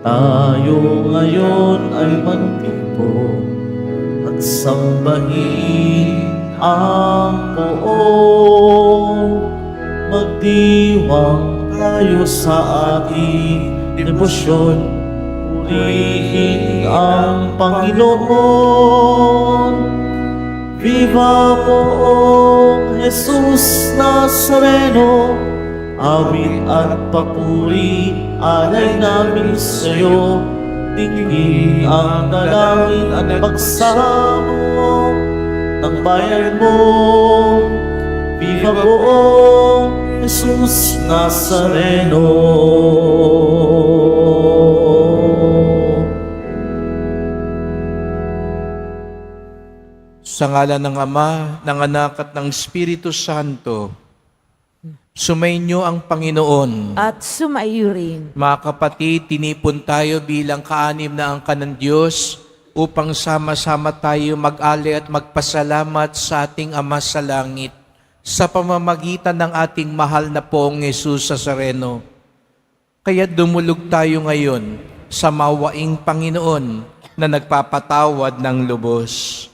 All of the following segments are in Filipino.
Tayo ngayon ay magtipon at sambahin ang poong. Magdiwang tayo sa ating debosyon, purihin ang Panginoon. Viva poong Jesus Nazareno, awit at papuri alay namin sa'yo. Tingin ang dalangin at pagsamo ng bayan mo. Viva poong Jesus Nazareno. Sa ngalan ng Ama, ng Anak at ng Espiritu Santo, sumainyo ang Panginoon. At sumaiyo rin. Mga kapatid, tinipon tayo bilang kaanim na angkan ng Diyos upang sama-sama tayo mag-alay at magpasalamat sa ating Ama sa langit sa pamamagitan ng ating mahal na poong Jesus Nazareno. Kaya dumulog tayo ngayon sa mawaing Panginoon na nagpapatawad ng lubos.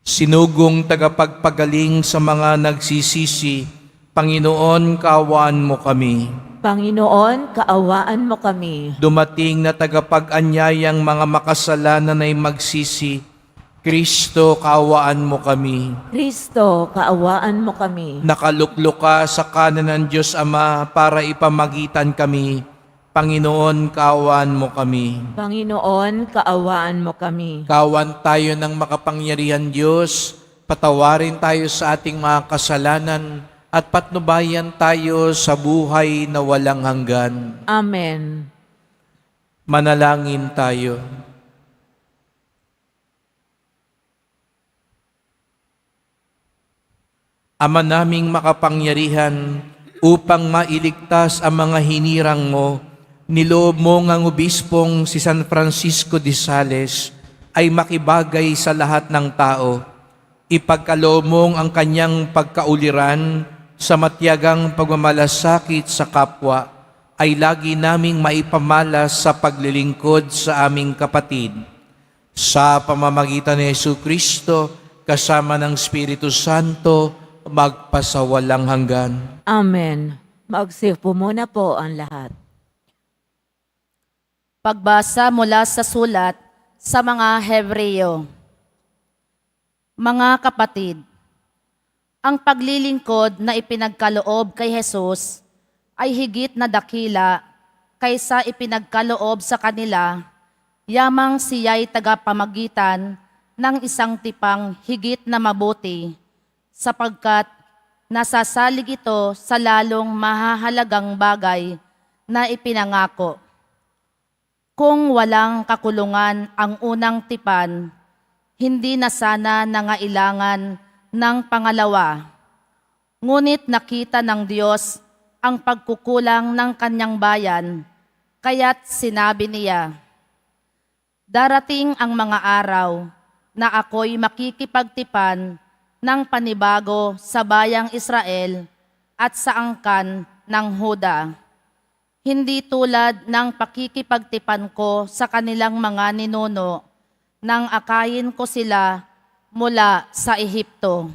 Sinugong tagapagpagaling sa mga nagsisisi, Panginoon, kaawaan mo kami. Panginoon, kaawaan mo kami. Dumating na tagapag-anyayang mga makasalanan ay magsisi, Kristo, kaawaan mo kami. Kristo, kaawaan mo kami. Nakaluklok ka sa kanan ng Diyos Ama para ipamagitan kami. Panginoon, kaawaan mo kami. Panginoon, kaawaan mo kami. Kawan tayo ng makapangyarihan Diyos, patawarin tayo sa ating mga kasalanan at patnubayan tayo sa buhay na walang hanggan. Amen. Manalangin tayo. Ama naming makapangyarihan, upang mailigtas ang mga hinirang mo, niloob mo ngang obispong si San Francisco de Sales ay makibagay sa lahat ng tao. Ipagkaloob mong ang kanyang pagkauliran sa matyagang pagmamalasakit sa kapwa ay lagi naming maipamalas sa paglilingkod sa aming kapatid. Sa pamamagitan ni Jesucristo, kasama ng Espiritu Santo, magpasawalang hanggan. Amen. Magsipo muna po ang lahat. Pagbasa mula sa sulat sa mga Hebreo. Mga kapatid, ang paglilingkod na ipinagkaloob kay Jesus ay higit na dakila kaysa ipinagkaloob sa kanila, yamang siya'y tagapamagitan ng isang tipang higit na mabuti, sapagkat nasasalig ito sa lalong mahahalagang bagay na ipinangako. Kung walang kakulungan ang unang tipan, hindi na sana nangailangan ng pangalawa. Ngunit nakita ng Diyos ang pagkukulang ng kanyang bayan, kaya't sinabi niya, darating ang mga araw na ako'y makikipagtipan ng panibago sa bayang Israel at sa angkan ng Huda. Hindi tulad ng pakikipagtipan ko sa kanilang mga ninuno nang akayin ko sila mula sa Ehipto.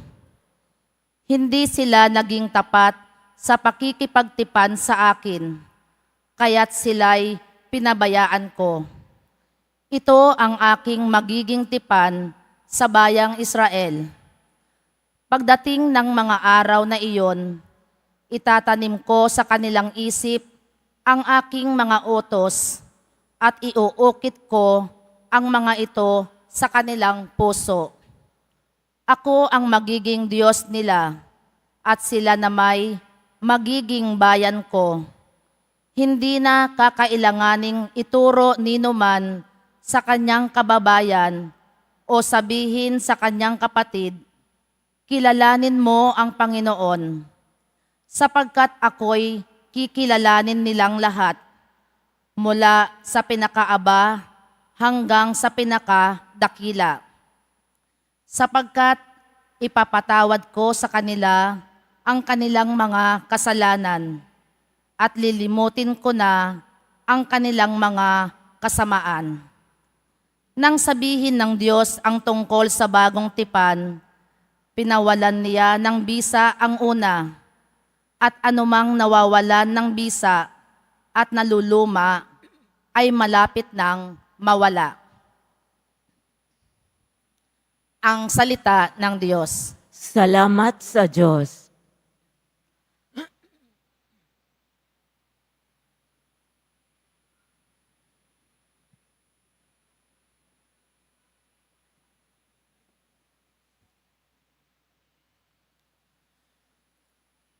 Hindi sila naging tapat sa pakikipagtipan sa akin, kaya't sila'y pinabayaan ko. Ito ang aking magiging tipan sa bayang Israel. Pagdating ng mga araw na iyon, itatanim ko sa kanilang isip ang aking mga utos at iuukit ko ang mga ito sa kanilang puso. Ako ang magiging Diyos nila at sila na may magiging bayan ko. Hindi na kakailanganing ituro ninuman sa kanyang kababayan o sabihin sa kanyang kapatid, kilalanin mo ang Panginoon, sapagkat ako'y kikilalanin nilang lahat, mula sa pinakaaba hanggang sa pinakadakila. Sapagkat ipapatawad ko sa kanila ang kanilang mga kasalanan at lilimutin ko na ang kanilang mga kasamaan. Nang sabihin ng Diyos ang tungkol sa bagong tipan, pinawalan niya ng bisa ang una, at anumang nawawalan ng bisa at naluluma ay malapit nang mawala. Ang salita ng Diyos. Salamat sa Diyos.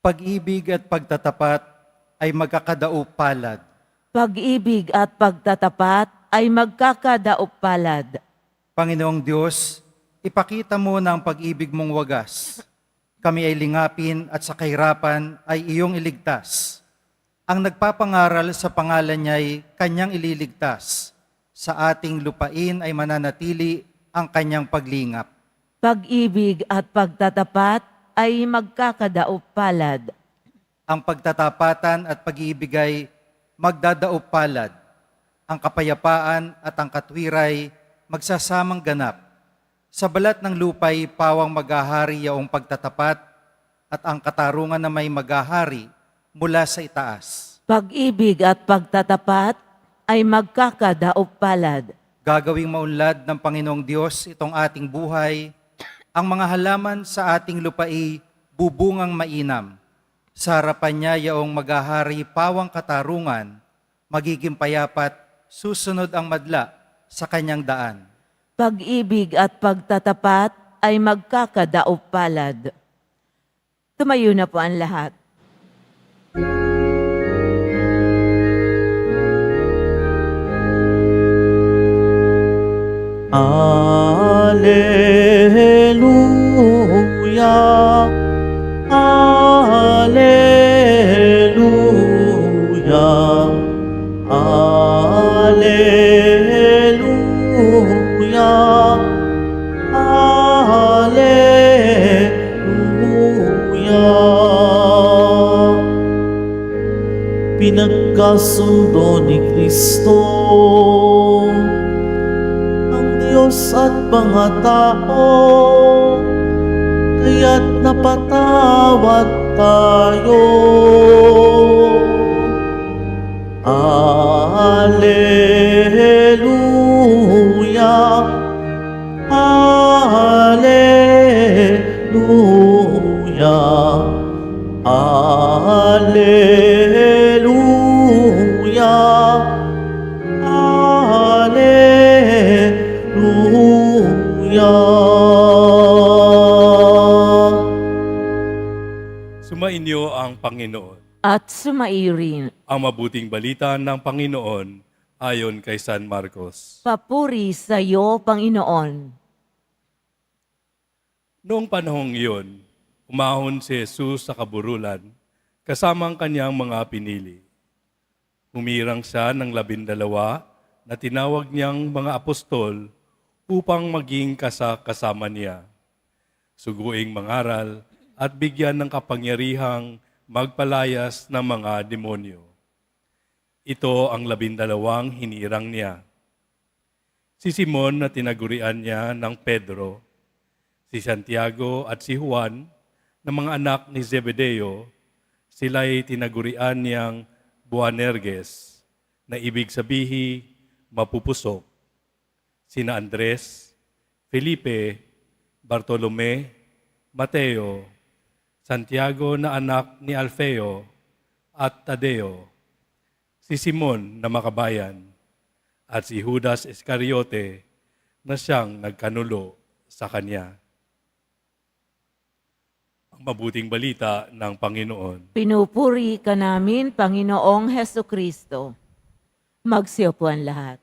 Pag-ibig at pagtatapat ay magkakadaupalad. Pag-ibig at pagtatapat ay magkakadaupalad. Panginoong Diyos, ipakita mo na ang pag-ibig mong wagas. Kami ay lingapin at sa kahirapan ay iyong iligtas. Ang nagpapangaral sa pangalan niya ay kanyang ililigtas. Sa ating lupain ay mananatili ang kanyang paglingap. Pag-ibig at pagtatapat ay magkakadaupalad. Ang pagtatapatan at pag-ibig ay magdadaupalad. Ang kapayapaan at ang katwiray magsasamang ganap. Sa balat ng lupay pawang maghahari yaong pagtatapat at ang katarungan na may maghahari mula sa itaas. Pag-ibig at pagtatapat ay magkakadaupalad. Gagawing maunlad ng Panginoong Diyos itong ating buhay, ang mga halaman sa ating lupai bubungang mainam. Sa harapan niya yaong maghahari pawang katarungan, magiging payapat, susunod ang madla sa kanyang daan. Pag-ibig at pagtatapat ay magkakadaupalad. Tumayo na po ang lahat. Alleluia, Alleluia, Alleluia, Alleluia. Pinagkasundo ni Kristo Diyos at mga tao, kaya't napatawad tayo. Alleluia, Alleluia, Alleluia, Sumainyo ang Panginoon. At sumairin. Ang mabuting balita ng Panginoon ayon kay San Marcos. Papuri sa iyo, Panginoon. Noong panahong iyon, umahon si Jesus sa kaburulan kasama ang kanyang mga pinili. Humirang siya ng 12 na tinawag niyang mga apostol upang maging kasama niya. Suguing mangaral at bigyan ng kapangyarihang magpalayas ng mga demonyo. Ito ang 12 hinirang niya. Si Simon na tinagurian niya ng Pedro, si Santiago at si Juan na mga anak ni Zebedeo, sila'y tinagurian niyang Boanerges, na ibig sabihin mapupusok. Sina Andres, Felipe, Bartolome, Mateo, Santiago na anak ni Alfeo at Tadeo, si Simon na makabayan, at si Judas Iscariote na siyang nagkanulo sa kanya. Ang mabuting balita ng Panginoon. Pinupuri ka namin, Panginoong Hesukristo. Magsiyo po ang lahat.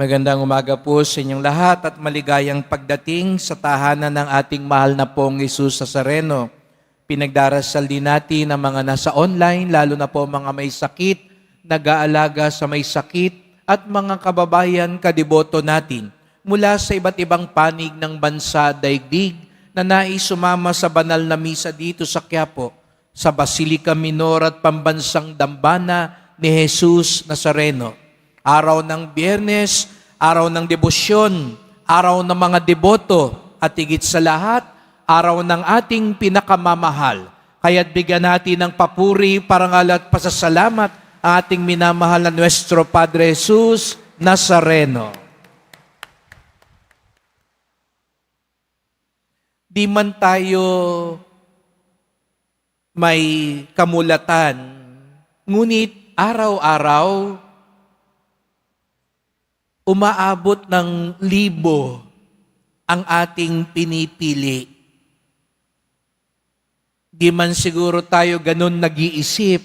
Magandang umaga po sa inyong lahat at maligayang pagdating sa tahanan ng ating mahal na pong Jesus Nazareno. Pinagdarasal din natin ang mga nasa online, lalo na po mga may sakit, nag-aalaga sa may sakit, at mga kababayan kadiboto natin mula sa iba't ibang panig ng bansa daigdig na nais sumama sa banal na misa dito sa Quiapo, sa Basilica Minor at Pambansang Dambana ni Jesus Nazareno. Araw ng Biyernes, araw ng debosyon, araw ng mga deboto, at higit sa lahat, araw ng ating pinakamamahal. Kaya't bigyan natin ng papuri, parangal at pasasalamat ang ating minamahal na Nuestro Padre Jesus Nazareno. Di man tayo may kamulatan, ngunit araw-araw umaabot ng libo ang ating pinipili. Di man siguro tayo ganun nag-iisip,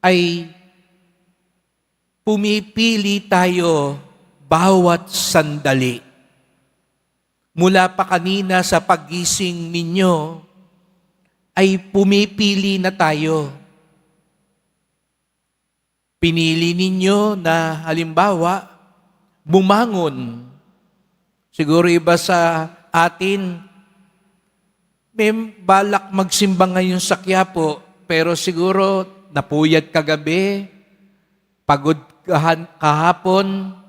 ay pumipili tayo bawat sandali. Mula pa kanina sa paggising ninyo, ay pumipili na tayo. Pinili ninyo na halimbawa, bumangon. Siguro iba sa atin, may balak magsimba ngayon sa Quiapo, pero siguro napuyat kagabi, pagod kahapon,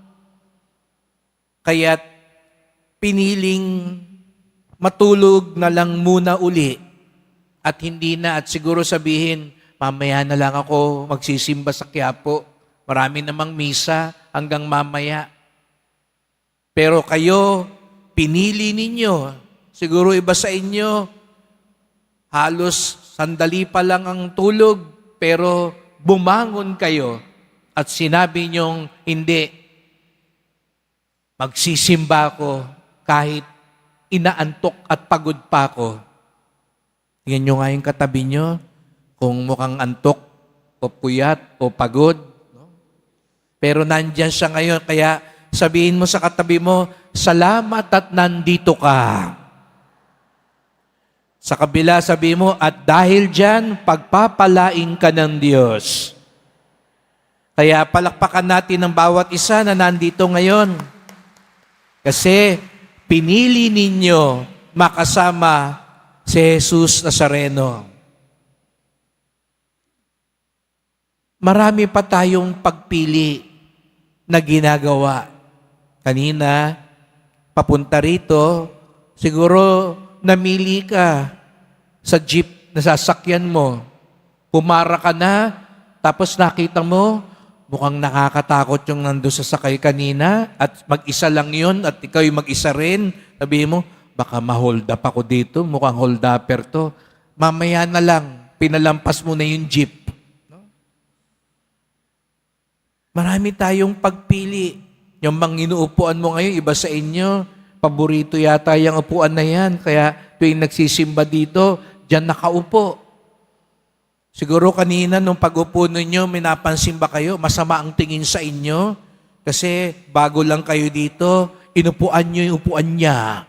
kaya't piniling matulog na lang muna uli at hindi na, at siguro sabihin, mamaya na lang ako magsisimba sa Quiapo. Marami namang misa hanggang mamaya. Pero kayo, pinili ninyo. Siguro iba sa inyo, halos sandali pa lang ang tulog, pero bumangon kayo at sinabi niyong, hindi, magsisimba ako kahit inaantok at pagod pa ako. Tingnan nyo nga yung katabi nyo, kung mukhang antok o puyat o pagod. No? Pero nandyan siya ngayon, kaya sabihin mo sa katabi mo, salamat at nandito ka. Sa kabila, sabihin mo, at dahil dyan, pagpapalain ka ng Diyos. Kaya palakpakan natin ang bawat isa na nandito ngayon. Kasi pinili ninyo makasama si Jesus Nazareno. Marami pa tayong pagpili na ginagawa. Kanina, papunta rito, siguro namili ka sa jeep na sasakyan mo. Pumara ka na, tapos nakita mo, mukhang nakakatakot yung nandun sa sakay kanina at mag-isa lang yun at ikaw yung mag-isa rin. Sabihin mo, baka ma-hold up ako dito, mukhang hold upper to. Mamaya na lang, pinalampas mo na yung jeep. No? Marami tayong pagpili. Yung mga inuupuan mo ngayon, iba sa inyo, paborito yata yung upuan na yan. Kaya tuwing nagsisimba dito, dyan nakaupo. Siguro kanina nung pag-upo ninyo, may napansin ba kayo? Masama ang tingin sa inyo? Kasi bago lang kayo dito, inupuan nyo yung upuan niya.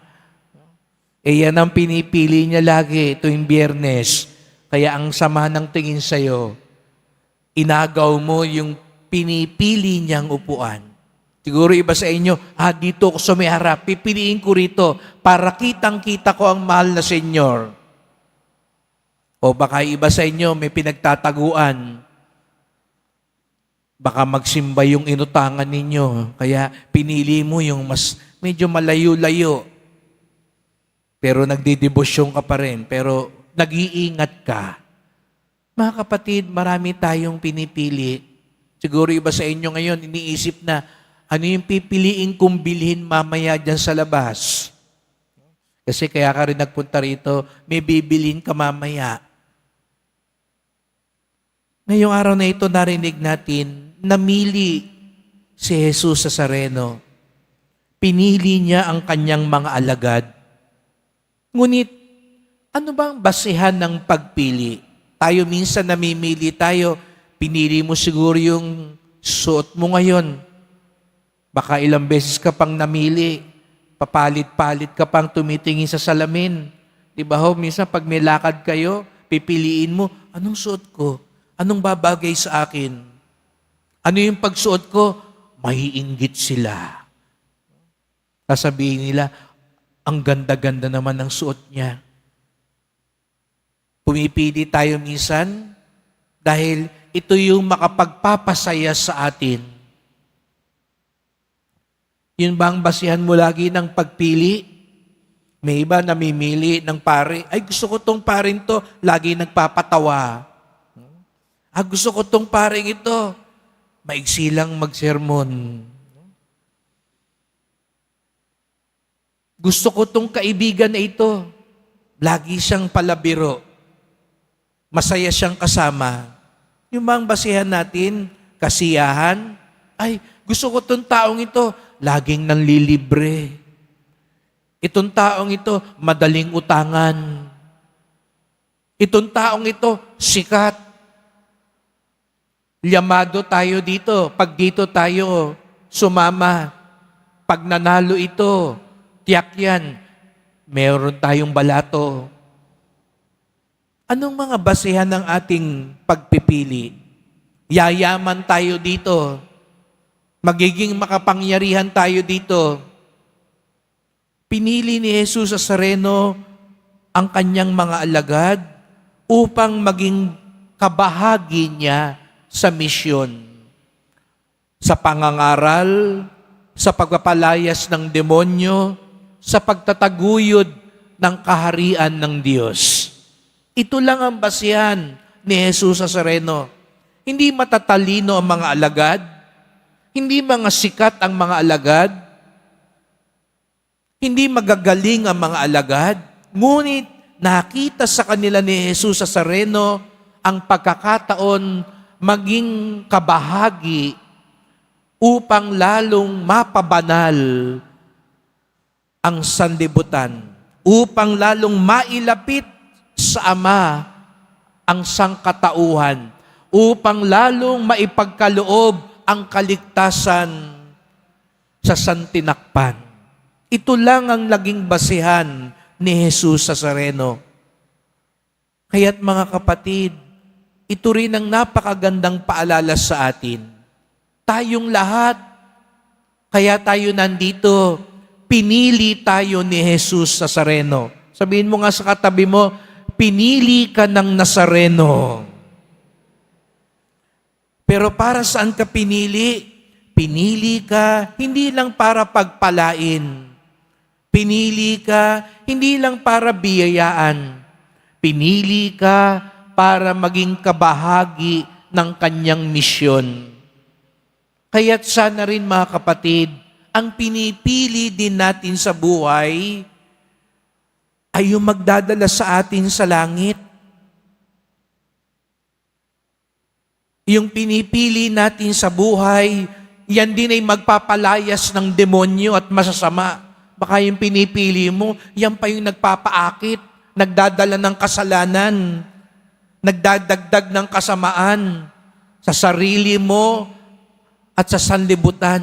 Eh yan ang pinipili niya lagi tuwing Biyernes. Kaya ang sama ng tingin sa'yo, inagaw mo yung pinipili niyang upuan. Siguro iba sa inyo, dito ako sa may harap, pipiliin ko rito para kitang-kita ko ang mahal na Senyor. O baka iba sa inyo, may pinagtataguan. Baka magsimba yung inutangan ninyo. Kaya pinili mo yung mas medyo malayo-layo. Pero nagdidebosyon ka pa rin. Pero nag-iingat ka. Mga kapatid, marami tayong pinipili. Siguro iba sa inyo ngayon, iniisip na, ano yung pipiliin kong bilhin mamaya dyan sa labas? Kasi kaya ka rin nagpunta rito, may bibilin ka mamaya. Ngayong araw na ito, narinig natin, namili si Jesus Nazareno. Pinili niya ang kanyang mga alagad. Ngunit, ano bang basihan ng pagpili? Tayo minsan namimili tayo, pinili mo siguro yung suot mo ngayon. Baka ilang beses ka pang namili, papalit-palit ka pang tumitingin sa salamin. Diba ho, minsan pag may lakad kayo, pipiliin mo, anong suot ko? Anong babagay sa akin? Ano yung pagsuot ko? Maiinggit sila. Sasabihin nila, ang ganda-ganda naman ng suot niya. Pumipili tayo minsan dahil ito yung makapagpapasaya sa atin. Yun ba ang basihan mo lagi ng pagpili? May iba namimili ng pare. Ay, gusto ko tong paring to. Lagi nagpapatawa. Gusto ko tong paring ito. Maigsi lang magsermon. Gusto ko tong kaibigan na ito. Lagi siyang palabiro. Masaya siyang kasama. Yung bang basihan natin, kasiyahan, ay, gusto ko tong taong ito, laging nanlilibre. Itong taong ito, madaling utangan. Itong taong ito, sikat. Llamado tayo dito. Pag dito tayo sumama, pag nanalo ito, tiyak yan, meron tayong balato. Anong mga basehan ng ating pagpipili? Yayaman tayo dito. Magiging makapangyarihan tayo dito. Pinili ni Jesus Nazareno ang kanyang mga alagad upang maging kabahagi niya sa misyon. Sa pangangaral, sa pagpapalayas ng demonyo, sa pagtataguyod ng kaharian ng Diyos. Ito lang ang basihan ni Jesus Nazareno. Hindi matatalino ang mga alagad, hindi mga sikat ang mga alagad, hindi magagaling ang mga alagad, ngunit nakita sa kanila ni Jesus Nazareno ang pagkakataon maging kabahagi upang lalong mapabanal ang sanlibutan, upang lalong mailapit sa Ama ang sangkatauhan, upang lalong maipagkaloob ang kaligtasan sa santinakpan. Ito lang ang naging basihan ni Jesus Nazareno. Kaya't mga kapatid, ito rin ang napakagandang paalala sa atin. Tayong lahat, kaya tayo nandito, pinili tayo ni Jesus Nazareno. Sabihin mo nga sa katabi mo, pinili ka ng Nazareno. Pero para saan ka pinili? Pinili ka hindi lang para pagpalain. Pinili ka hindi lang para biyayaan. Pinili ka para maging kabahagi ng kanyang misyon. Kaya't sana rin mga kapatid, ang pinipili din natin sa buhay ay yung magdadala sa atin sa langit. Yung pinipili natin sa buhay, yan din ay magpapalayas ng demonyo at masasama. Baka yung pinipili mo, yan pa yung nagpapaakit, nagdadala ng kasalanan, nagdadagdag ng kasamaan sa sarili mo at sa sanlibutan.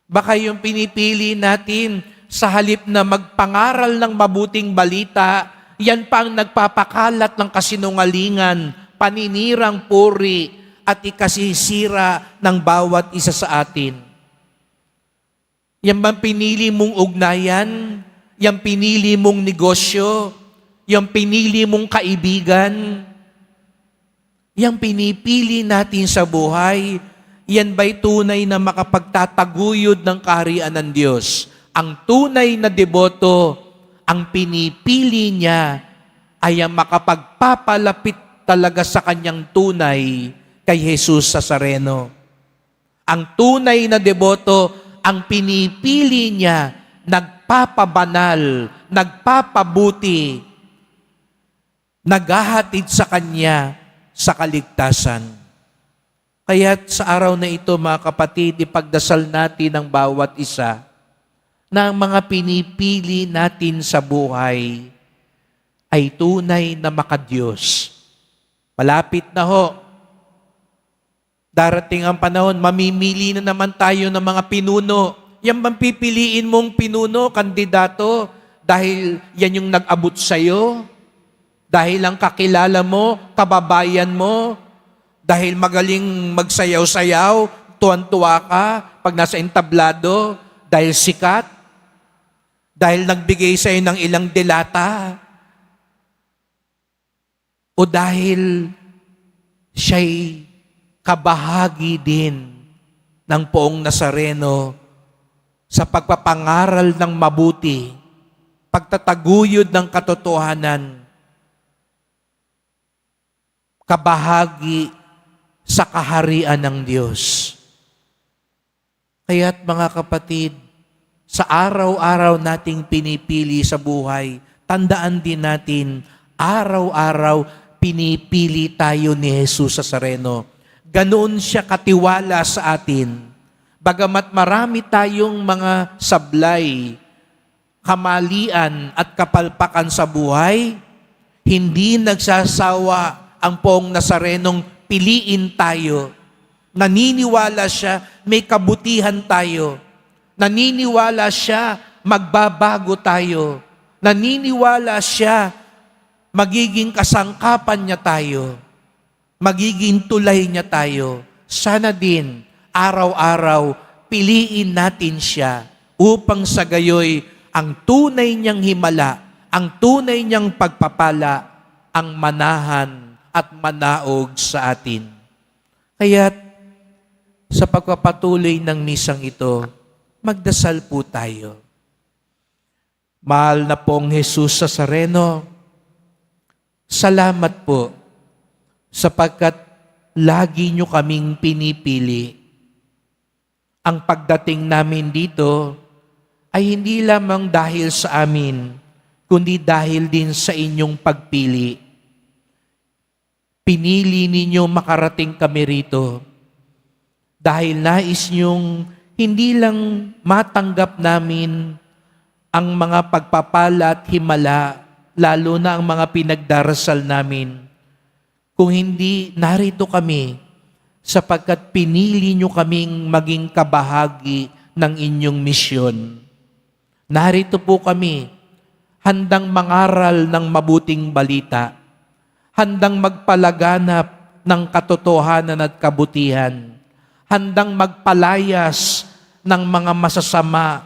Baka yung pinipili natin, sa halip na magpangaral ng mabuting balita, yan pa ang nagpapakalat ng kasinungalingan, paninirang puri, at ikasisira ng bawat isa sa atin. Yan bang pinili mong ugnayan? Yan pinili mong negosyo? Yan pinili mong kaibigan? Yan pinipili natin sa buhay? Yan ba'y tunay na makapagtataguyod ng kaharian ng Diyos? Ang tunay na deboto, ang pinipili niya ay ang makapagpapalapit talaga sa kanyang tunay kay Jesus Nazareno. Ang tunay na deboto, ang pinipili niya, nagpapabanal, nagpapabuti, naghahatid sa kanya sa kaligtasan. Kaya sa araw na ito, mga kapatid, ipagdasal natin ang bawat isa na ang mga pinipili natin sa buhay ay tunay na makadiyos. Malapit na ho. Darating ang panahon, mamimili na naman tayo ng mga pinuno. Yan bang pipiliin mong pinuno, kandidato, dahil yan yung nag-abot sa'yo? Dahil ang kakilala mo, kababayan mo, dahil magaling magsayaw-sayaw, tuwan-tuwa ka pag nasa entablado, Dahil sikat? Dahil nagbigay sa iyo ng ilang delata? O dahil siya'y kabahagi din ng Poong Nazareno sa pagpapangaral ng mabuti, pagtataguyod ng katotohanan, kabahagi sa kaharian ng Diyos. Kaya't mga kapatid, sa araw-araw nating pinipili sa buhay, tandaan din natin, araw-araw pinipili tayo ni Jesus Nazareno. Ganoon siya katiwala sa atin. Bagamat marami tayong mga sablay, kamalian at kapalpakan sa buhay, hindi nagsasawa ang Poong Nazarenong piliin tayo. Naniniwala siya may kabutihan tayo. Naniniwala siya magbabago tayo. Naniniwala siya magiging kasangkapan niya tayo. Magiging tulay niya tayo. Sana din, araw-araw, piliin natin siya upang sa gayoy ang tunay niyang himala, ang tunay niyang pagpapala, ang manahan at manaog sa atin. Kaya't sa pagpapatuloy ng misang ito, magdasal po tayo. Mahal na pong Jesus Nazareno, salamat po sapagkat lagi niyo kaming pinipili. Ang pagdating namin dito ay hindi lamang dahil sa amin, kundi dahil din sa inyong pagpili. Pinili ninyo makarating kami rito dahil nais niyong hindi lang matanggap namin ang mga pagpapala at himala, lalo na ang mga pinagdarasal namin. Kung hindi, narito kami sapagkat pinili nyo kaming maging kabahagi ng inyong misyon. Narito po kami, handang mangaral ng mabuting balita, handang magpalaganap ng katotohanan at kabutihan, handang magpalayas ng mga masasama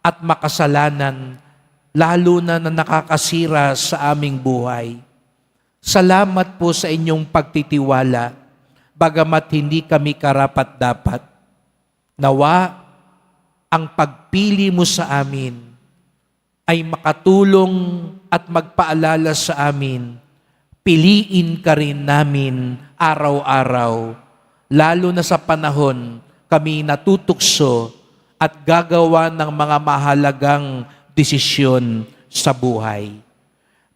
at makasalanan, lalo na nakakasira sa aming buhay. Salamat po sa inyong pagtitiwala, bagamat hindi kami karapat-dapat. Nawa, ang pagpili mo sa amin ay makatulong at magpaalala sa amin, piliin ka rin namin araw-araw, lalo na sa panahon kami natutukso at gagawa ng mga mahalagang desisyon sa buhay.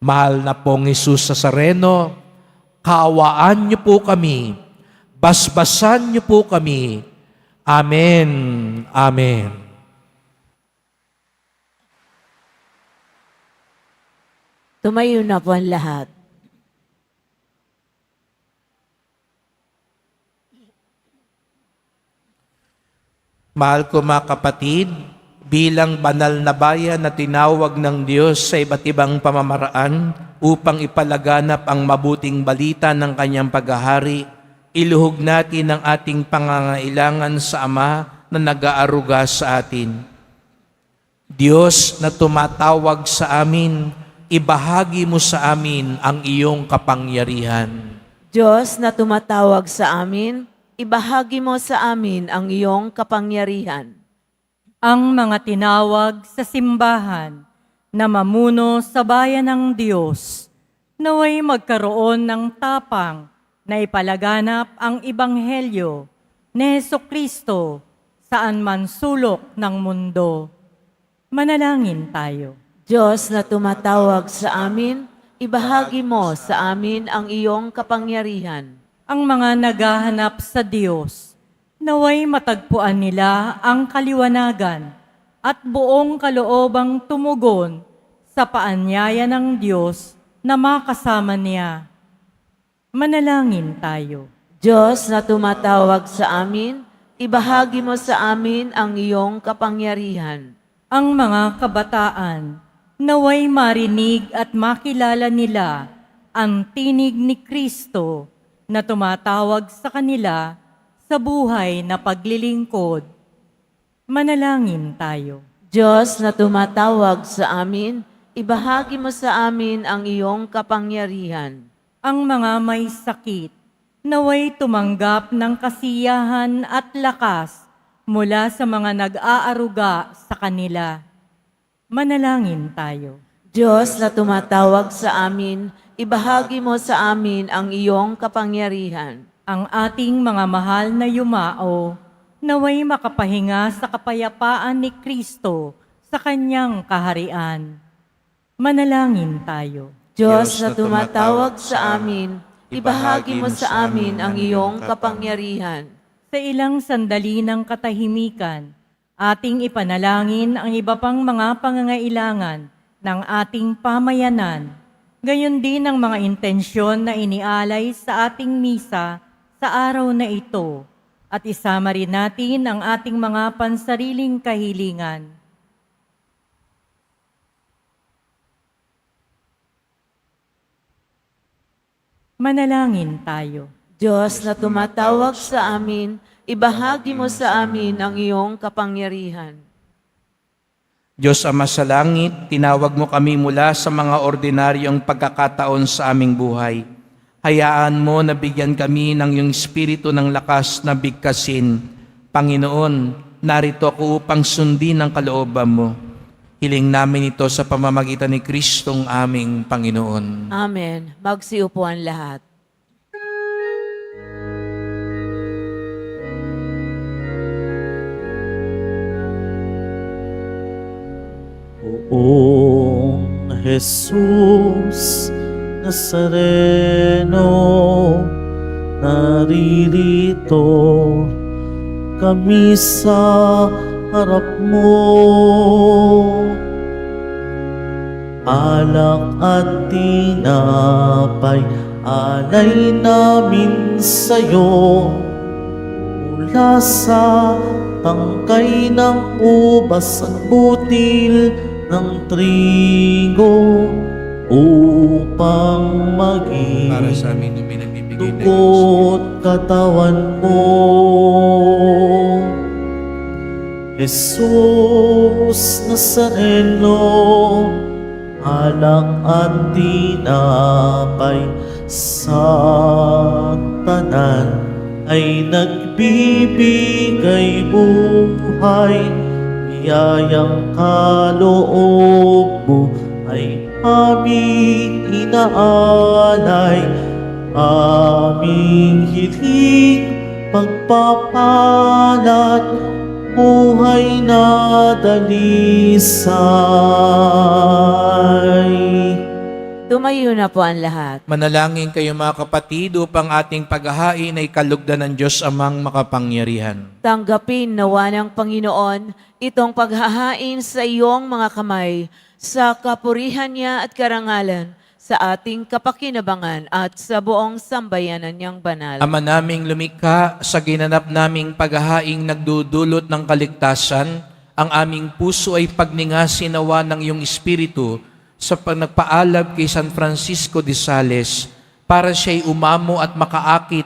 Mahal na pong Jesus Nazareno, kaawaan niyo po kami, basbasan niyo po kami. Amen. Amen. Tumayo na po ang lahat. Mahal ko mga kapatid, bilang banal na bayan na tinawag ng Diyos sa iba't ibang pamamaraan upang ipalaganap ang mabuting balita ng kanyang paghahari, iluhog natin ang ating pangangailangan sa Ama na nag-aaruga sa atin. Diyos na tumatawag sa amin, ibahagi mo sa amin ang iyong kapangyarihan. Diyos na tumatawag sa amin, ibahagi mo sa amin ang iyong kapangyarihan. Ang mga tinawag sa simbahan na mamuno sa bayan ng Diyos, naway magkaroon ng tapang na ipalaganap ang Ebanghelyo ni Jesucristo saan man sulok ng mundo. Manalangin tayo. Diyos na tumatawag sa amin, ibahagi mo sa amin ang iyong kapangyarihan. Ang mga naghahanap sa Diyos, naway matagpuan nila ang kaliwanagan at buong kaloobang tumugon sa paanyaya ng Diyos na makasama niya. Manalangin tayo. Diyos na tumatawag sa amin, ibahagi mo sa amin ang iyong kapangyarihan. Ang mga kabataan, naway marinig at makilala nila ang tinig ni Kristo na tumatawag sa kanila sa buhay na paglilingkod. Manalangin tayo. Diyos na tumatawag sa amin, ibahagi mo sa amin ang iyong kapangyarihan. Ang mga may sakit, naway tumanggap ng kasiyahan at lakas mula sa mga nag-aaruga sa kanila. Manalangin tayo. Diyos na tumatawag sa amin, ibahagi mo sa amin ang iyong kapangyarihan. Ang ating mga mahal na yumao, naway makapahinga sa kapayapaan ni Kristo sa kanyang kaharian. Manalangin tayo. Diyos na tumatawag sa amin, ibahagi mo sa amin ang iyong kapangyarihan. Sa ilang sandali ng katahimikan, ating ipanalangin ang iba pang mga pangangailangan ng ating pamayanan. Gayon din ang mga intensyon na inialay sa ating misa sa araw na ito. At isama rin natin ang ating mga pansariling kahilingan. Manalangin tayo. Diyos na tumatawag sa amin, ibahagi mo sa amin ang iyong kapangyarihan. Diyos Ama sa langit, tinawag mo kami mula sa mga ordinaryong pagkakataon sa aming buhay. Hayaan mo na bigyan kami ng iyong espiritu ng lakas na bigkasin. Panginoon, narito ako upang sundin ang kalooban mo. Hiling namin ito sa pamamagitan ni Kristong aming Panginoon. Amen. Magsiupuan lahat. Poong Jesus Nazareno, naririto kami sa harap mo. Alak at tinapay, alay namin sa'yo. Mula sa tangkay ng ubas at butil ng trigo, upang maging Para sa amin yung pinagbibigay na dugo't katawan mo. Jesus Nazareno, alak at tinapay sa tanan ay nagbibigay buhay. Biyayang kaloob mo ay aming inaalay, aming hiling pagpapalat, buhay na dalisay. Tumayo na po ang lahat. Manalangin kayo mga kapatid upang ating paghahain ay kalugdan ng Diyos Amang makapangyarihan. Tanggapin nawa ng Panginoon itong paghahain sa iyong mga kamay, sa kapurihan niya at karangalan, sa ating kapakinabangan at sa buong sambayanan niyang banal. Ama naming lumikha, sa ginanap naming paghahaing nagdudulot ng kaligtasan, ang aming puso ay pagningasin nawa ng iyong Espiritu sa nagpaalab kay San Francisco de Sales para siya'y umamo at makaakit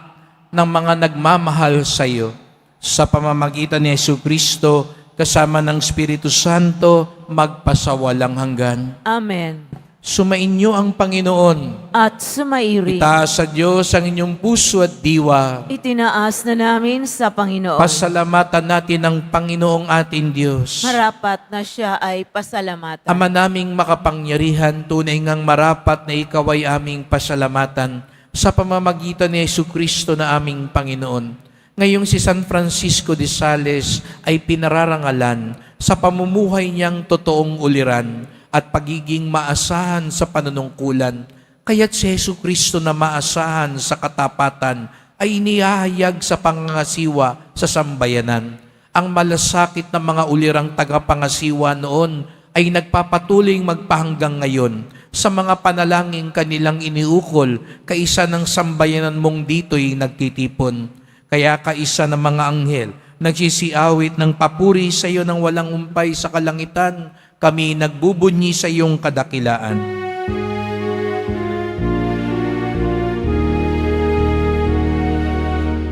ng mga nagmamahal sa iyo. Sa pamamagitan ni Jesucristo, kasama ng Espiritu Santo, magpasawalang hanggan. Amen. Sumainyo ang Panginoon. At sumairi. Itaas sa Diyos ang inyong puso at diwa. Itinaas na namin sa Panginoon. Pasalamatan natin ang Panginoong ating Diyos. Marapat na siya ay pasalamatan. Ama naming makapangyarihan, tunay ngang marapat na ikaw ay aming pasalamatan sa pamamagitan ni Jesucristo na aming Panginoon. Ngayong si San Francisco de Sales ay pinararangalan sa pamumuhay niyang totoong uliran at pagiging maasahan sa panunungkulan. Kaya't si Jesucristo na maasahan sa katapatan ay inihahayag sa pangangasiwa sa sambayanan. Ang malasakit ng mga ulirang tagapangasiwa noon ay nagpapatuloy magpahanggang ngayon sa mga panalangin kanilang iniukol, kaisa ng sambayanan mong dito'y nagtitipon. Kaya kaisa ng mga anghel, nagsisiawit ng papuri sa iyo ng walang umpay sa kalangitan, kami nagbubunyi sa iyong kadakilaan.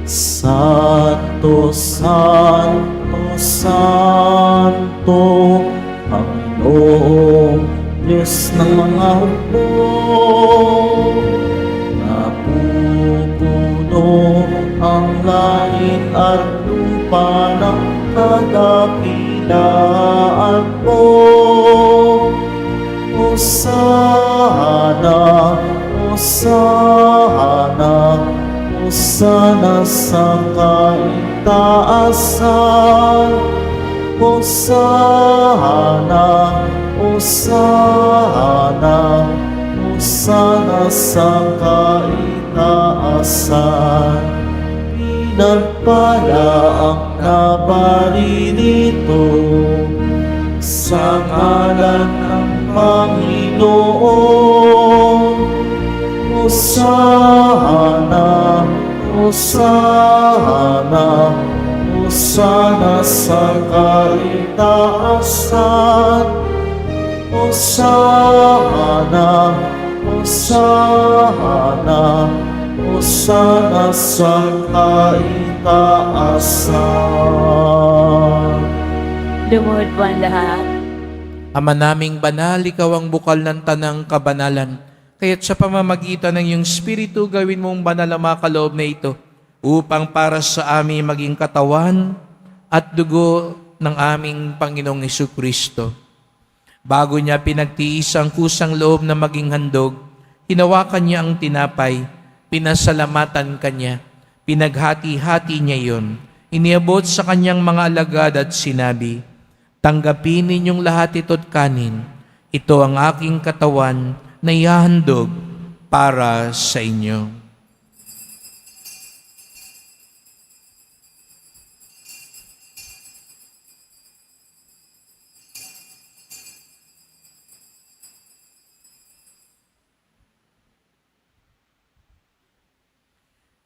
Santo, Santo, Santo, Panginoong Diyos ng mga hukbo. Napupuno ang langit at lupa ng kadakilaan mo. Hosana, Hosana, Hosana sa kaitaasan. Hosana, Hosana, Hosana sa kaitaasan. Pinagpala ang naparirito sa ngalan ng Panginoon. Hosana, Hosana, Hosana sa kaitaasan. Hosana, Hosana, Hosana sa kaitaasan. Lumuhod po ang lahat. Ama naming banal, ikaw ang bukal ng tanang kabanalan. Kaya't sa pamamagitan ng iyong Espiritu, gawin mong banal ang mga kaloob na ito upang para sa amin maging katawan at dugo ng aming Panginoong Hesukristo. Bago niya pinagtiis ang kusang loob na maging handog, hinawakan niya ang tinapay, pinasalamatan kanya, pinaghati-hati niya iyon, iniabot sa kanyang mga alagad at sinabi, "Tanggapin ninyong lahat ito't kanin. Ito ang aking katawan na ihahandog para sa inyo."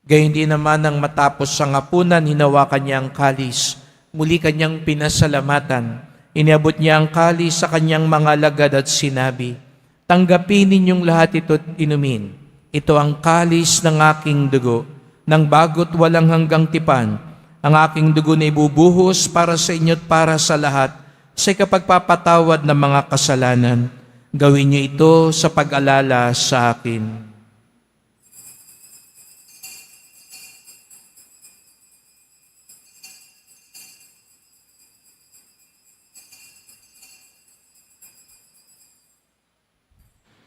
Gayun din naman nang matapos sa hapunan, hinawakan niya ang kalis. Muli kanyang pinasalamatan. Iniabot niya ang kalis sa kanyang mga alagad at sinabi, "Tanggapin ninyong lahat ito't inumin. Ito ang kalis ng aking dugo, ng bago't walang hanggang tipan. Ang aking dugo na ibubuhos para sa inyo't para sa lahat, sa ikapagpapatawad ng mga kasalanan. Gawin niyo ito sa pag-alala sa akin."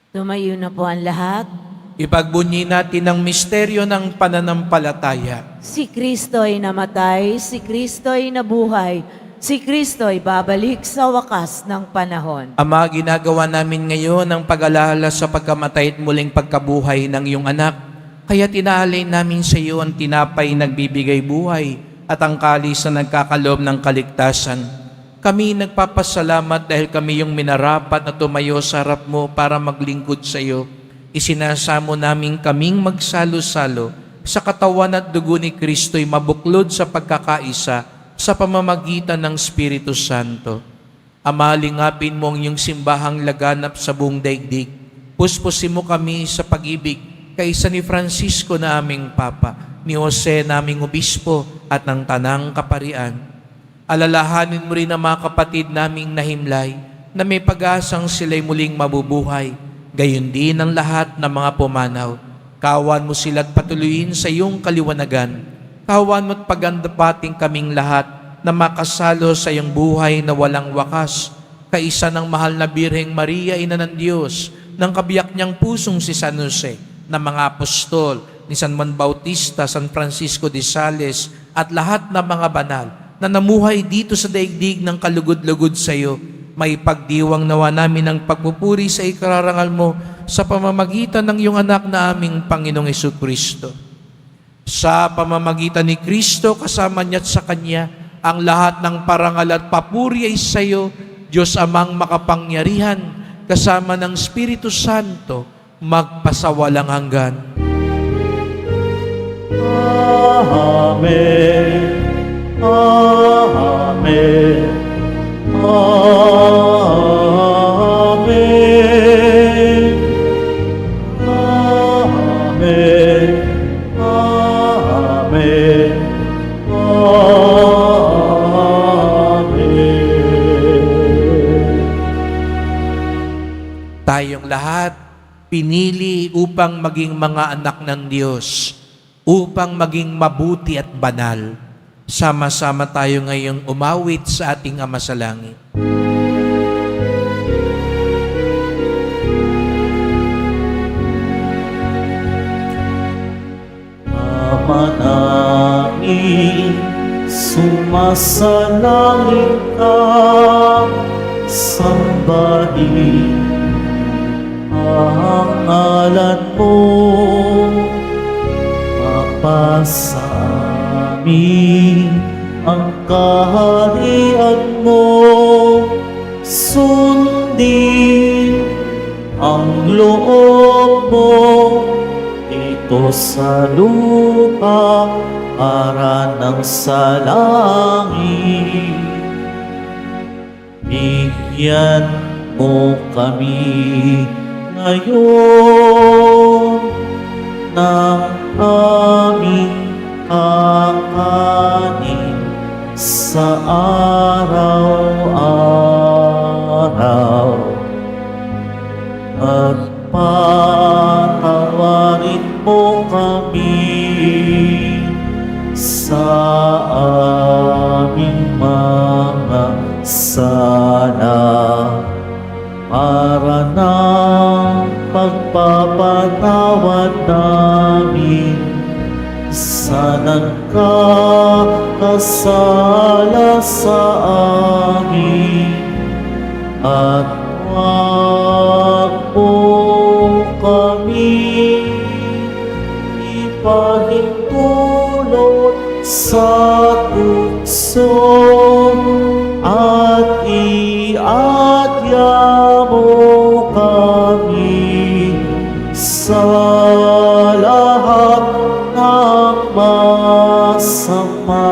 Tumayo na po ang lahat. Ipagbunyi natin ang misteryo ng pananampalataya. Si Kristo'y namatay, si Kristo'y nabuhay, si Kristo'y babalik sa wakas ng panahon. Ama, ginagawa namin ngayon ang pag-alala sa pagkamatay at muling pagkabuhay ng iyong anak. Kaya tinaalay namin sa iyo ang tinapay nagbibigay buhay at ang kalis na nagkakaloob ng kaligtasan. Kami nagpapasalamat dahil kami yung minarapat na tumayo sa harap mo para maglingkod sa iyo. Isinasamo namin kaming magsalo-salo sa katawan at dugo ni Kristo'y mabuklod sa pagkakaisa sa pamamagitan ng Espiritu Santo. Ama, lingapin mo ang iyong simbahang laganap sa buong daigdig. Puspusin mo kami sa pag-ibig kaisa ni Francisco na aming Papa, ni Jose na aming Obispo at ng Tanang Kaparian. Alalahanin mo rin ang mga kapatid naming nahimlay na may pag-asang sila'y muling mabubuhay. Gayon din ang lahat ng mga pumanaw. Kawan mo sila't patuloyin sa iyong kaliwanagan. Kawan mo't pagandapating kaming lahat na makasalo sa iyong buhay na walang wakas. Kaisa ng mahal na Birheng Maria, Ina ng Diyos, ng kabiyak niyang pusong si San Jose, ng mga apostol, ni San Juan Bautista, San Francisco de Sales, at lahat ng mga banal na namuhay dito sa daigdig ng kalugod-lugod sa iyo, may pagdiwang nawa namin ang pagpupuri sa ikararangal mo sa pamamagitan ng iyong anak na aming Panginoong Hesukristo. Sa pamamagitan ni Kristo, kasama niya at sa Kanya, ang lahat ng parangal at papuri ay sa iyo, Diyos Amang makapangyarihan, kasama ng Espiritu Santo, magpasawalang hanggan. Amen. Amen. Amen. Amen. Amen. Tayong lahat pinili upang maging mga anak ng Diyos, upang maging mabuti at banal. Sama-sama tayo ngayong umawit sa ating Ama sa Langit. Ama namin, sumasalangit ka, sambahin ang ngalan mo, mapasa amin ang kaharian mo, sundin ang loob mo dito sa lupa para ng sa langit. Bigyan mo kami ngayon ng aming kakanin sa araw-araw, at patawarin mo kami sa aming mga sala, para ng pagpapatawad namin sa nagkakasala sa amin, at huwag mo kami ipahintulot sa tukso, at iadya mo kami sa lahat ng masama.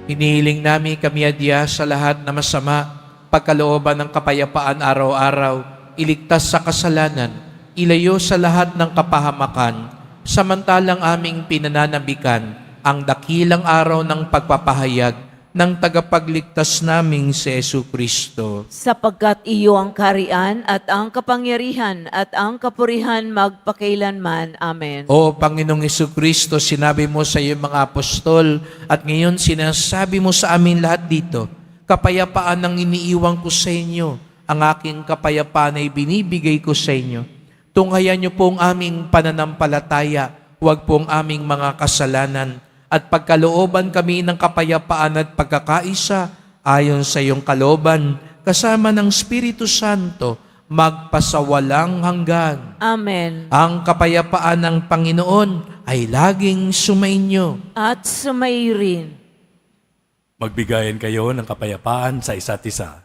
Hinihiling namin kami adya sa lahat na masama, pagkalooban ng kapayapaan araw-araw, iligtas sa kasalanan, ilayo sa lahat ng kapahamakan, samantalang aming pinananabikan ang dakilang araw ng pagpapahayag ng tagapagligtas naming si Jesucristo. Sapagkat iyo ang karian at ang kapangyarihan at ang kapurihan magpakailanman. Amen. O Panginoong Jesucristo, sinabi mo sa iyong mga apostol at ngayon sinasabi mo sa amin lahat dito, kapayapaan ang iniiwan ko sa inyo, ang aking kapayapaan ay binibigay ko sa inyo. Tunghayan niyo po ang aming pananampalataya, huwag po ang aming mga kasalanan, at pagkalooban kami ng kapayapaan at pagkakaisa ayon sa iyong kalooban, kasama ng Espiritu Santo, magpasawalang hanggan. Amen. Ang kapayapaan ng Panginoon ay laging sumainyo. At sumairin. Magbigayan kayo ng kapayapaan sa isa't isa.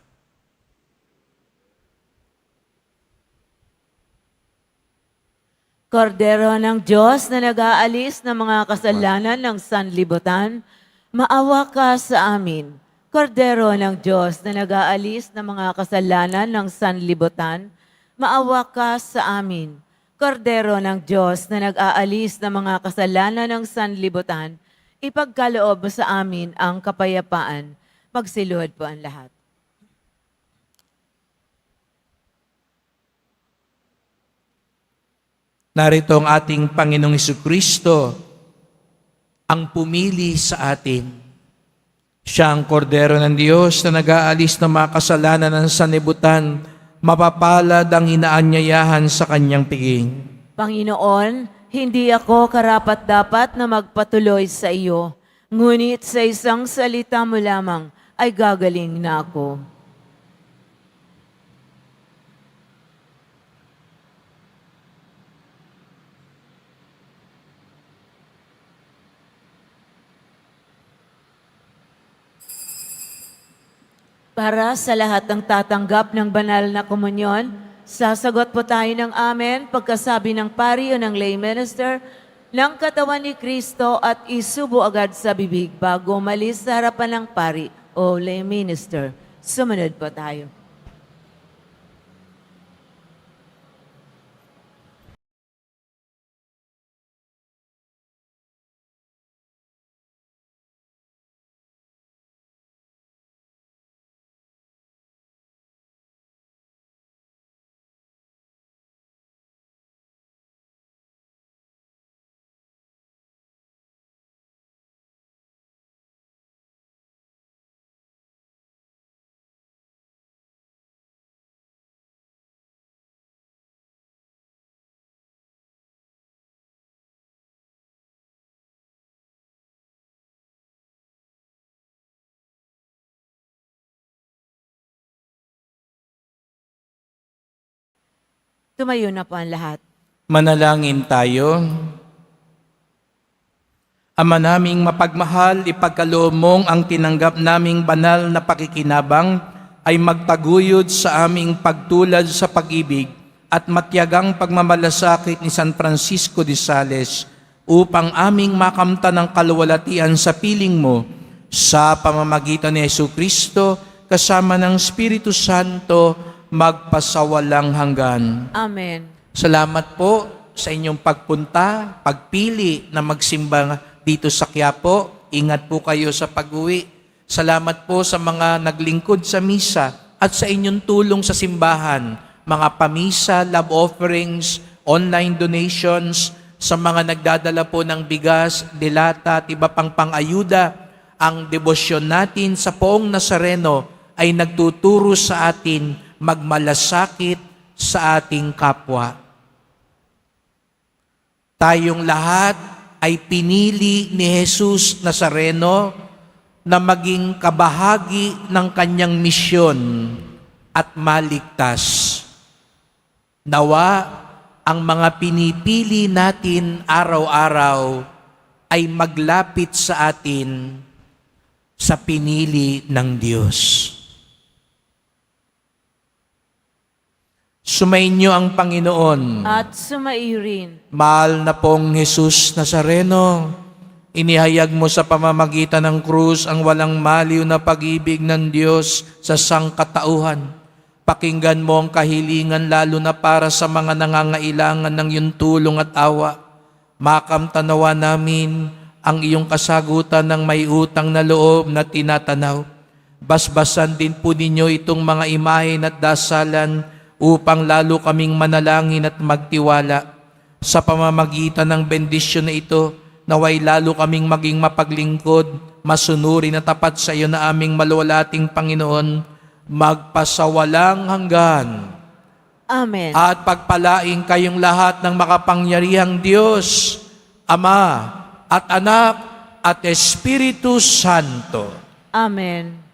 Kordero ng Diyos na nag-aalis ng mga kasalanan ng sanlibutan, maawa ka sa amin. Kordero ng Diyos na nag-aalis ng mga kasalanan ng sanlibutan, maawa ka sa amin. Kordero ng Diyos na nag-aalis ng mga kasalanan ng sanlibutan, ipagkaloob mo sa amin ang kapayapaan. Magsiluhod po ang lahat. Narito ang ating Panginoong Jesucristo, ang pumili sa atin. Siya ang kordero ng Diyos na nag-aalis ng mga kasalanan ng sanlibutan, mapapalad ang inaanyayahan sa kanyang piging. Panginoon, hindi ako karapat-dapat na magpatuloy sa iyo, ngunit sa isang salita mo lamang ay gagaling na ako. Para sa lahat ng tatanggap ng banal na komunyon, sasagot po tayo ng amen pagkasabi ng pari o ng lay minister ng katawan ni Kristo at isubo agad sa bibig bago umalis sa harapan ng pari o lay minister. Sumunod po tayo. Tumayo na po ang lahat. Manalangin tayo. Ama naming mapagmahal, ipagkaloob mong ang tinanggap naming banal na pakikinabang ay magtaguyod sa aming pagtulad sa pag-ibig at matiyagang pagmamalasakit ni San Francisco de Sales upang aming makamta ng kaluwalhatian sa piling mo sa pamamagitan ni Jesucristo kasama ng Espiritu Santo magpasawalang hanggan. Amen. Salamat po sa inyong pagpunta, pagpili na magsimba dito sa Quiapo. Ingat po kayo sa pag-uwi. Salamat po sa mga naglingkod sa misa at sa inyong tulong sa simbahan, mga pamisa, love offerings, online donations, sa mga nagdadala po ng bigas, dilata at iba pang pang-ayuda. Ang debosyon natin sa Poong Nazareno ay nagtuturo sa atin magmalasakit sa ating kapwa. Tayong lahat ay pinili ni Jesus Nazareno na maging kabahagi ng kanyang misyon at maligtas. Nawa, ang mga pinipili natin araw-araw ay maglapit sa atin sa pinili ng Diyos. Sumainyo ang Panginoon. At sumaiyo rin. Mahal na pong Jesus Nazareno, inihayag mo sa pamamagitan ng krus ang walang maliw na pag-ibig ng Diyos sa sangkatauhan. Pakinggan mo ang kahilingan lalo na para sa mga nangangailangan ng iyong tulong at awa. Makamtanawa namin ang iyong kasagutan ng may utang na loob na tinatanaw. Basbasan din po ninyo itong mga imahen at dasalan upang lalo kaming manalangin at magtiwala. Sa pamamagitan ng bendisyon na ito, naway lalo kaming maging mapaglingkod, masunurin at tapat sa iyo na aming maluwalating Panginoon, magpasawalang hanggan. Amen. At pagpalaing kayong lahat ng makapangyarihang Diyos, Ama at Anak at Espiritu Santo. Amen.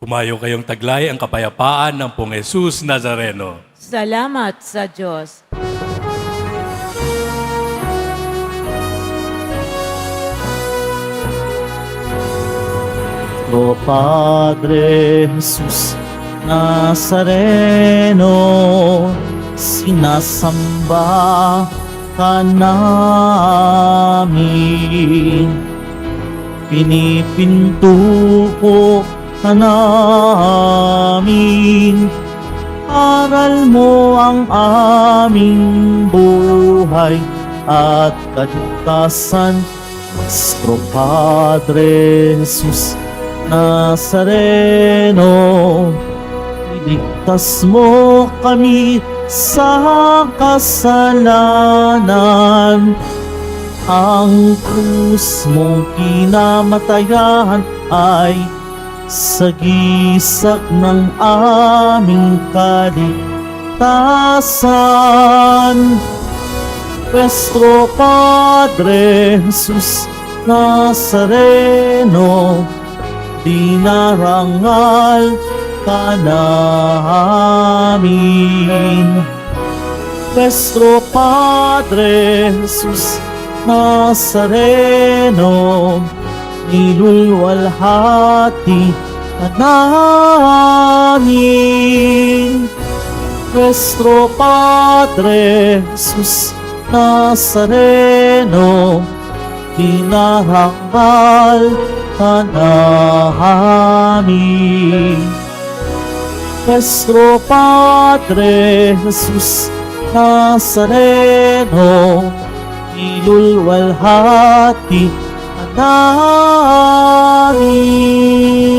Humayo kayong taglay ang kapayapaan ng Poong Jesus Nazareno. Salamat sa Diyos. O Padre Jesus Nazareno, sinasamba ka namin. Pinipinto ko ka namin. Aral mo ang aming buhay at kaligtasan. Nuestro Padre Jesus Nazareno, iligtas mo kami sa kasalanan. Ang krus mong kinamatayan ay sagisag ng aming kaligtasan. Nuestro Padre Jesus Nazareno, dinarangal ka namin. Nuestro Padre Jesus Nazareno, nilulwalhati ka namin. Nuestro Padre Jesus Nazareno, dinarangal ka namin. Nuestro Padre Jesus Nazareno, ilulwalhati ka namin.